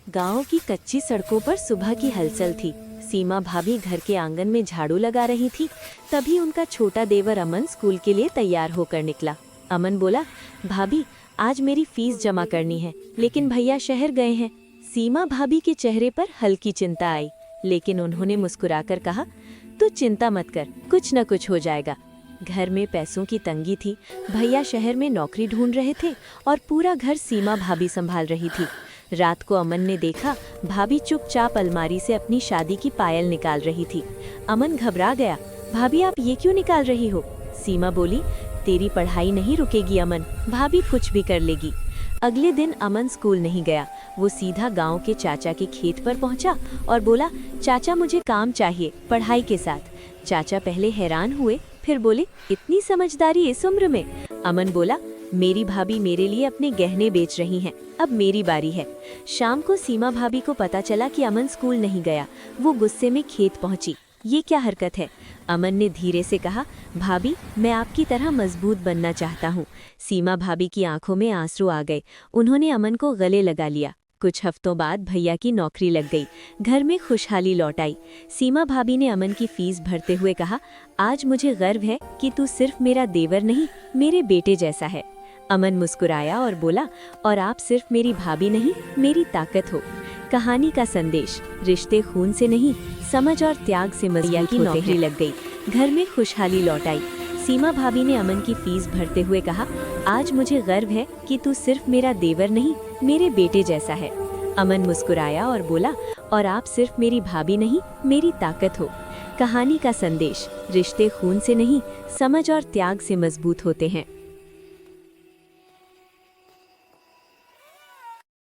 गांव की कच्ची सड़कों पर सुबह की हलचल थी। सीमा भाभी घर के आंगन में झाड़ू लगा रही थी। तभी उनका छोटा देवर अमन स्कूल के लिए तैयार होकर निकला। अमन बोला, भाभी आज मेरी फीस जमा करनी है, लेकिन भैया शहर गए हैं। सीमा भाभी के चेहरे पर हल्की चिंता आई, लेकिन उन्होंने मुस्कुराकर कहा, तू चिंता मत कर, कुछ न कुछ हो जाएगा। घर में पैसों की तंगी थी। भैया शहर में नौकरी ढूंढ रहे थे और पूरा घर सीमा भाभी संभाल रही थी। रात को अमन ने देखा, भाभी चुपचाप अलमारी से अपनी शादी की पायल निकाल रही थी। अमन घबरा गया, भाभी आप ये क्यों निकाल रही हो? सीमा बोली, तेरी पढ़ाई नहीं रुकेगी अमन, भाभी कुछ भी कर लेगी। अगले दिन अमन स्कूल नहीं गया। वो सीधा गांव के चाचा के खेत पर पहुंचा और बोला, चाचा मुझे काम चाहिए पढ़ाई के साथ। चाचा पहले हैरान हुए, फिर बोले, इतनी समझदारी इस उम्र में? अमन बोला, मेरी भाभी मेरे लिए अपने गहने बेच रही हैं, अब मेरी बारी है। शाम को सीमा भाभी को पता चला कि अमन स्कूल नहीं गया। वो गुस्से में खेत पहुंची। ये क्या हरकत है? अमन ने धीरे से कहा, भाभी मैं आपकी तरह मजबूत बनना चाहता हूँ। सीमा भाभी की आंखों में आंसू आ गए। उन्होंने अमन को गले लगा लिया। कुछ हफ्तों बाद भैया की नौकरी लग गई। घर में खुशहाली लौट आई। सीमा भाभी ने अमन की फीस भरते हुए कहा, आज मुझे गर्व है कि तू सिर्फ मेरा देवर नहीं, मेरे बेटे जैसा है। अमन मुस्कुराया और बोला, और आप सिर्फ मेरी भाभी नहीं, मेरी ताकत हो। कहानी का संदेश, रिश्ते खून से नहीं, समझ और त्याग से मजबूत होते हैं। नौकरी लग गई। घर में खुशहाली लौट आई। सीमा भाभी ने अमन की फीस भरते हुए कहा, आज मुझे गर्व है कि तू सिर्फ मेरा देवर नहीं, मेरे बेटे जैसा है। अमन मुस्कुराया और बोला, और आप सिर्फ मेरी भाभी नहीं, मेरी ताकत हो। कहानी का संदेश, रिश्ते खून से नहीं, समझ और त्याग से मजबूत होते हैं।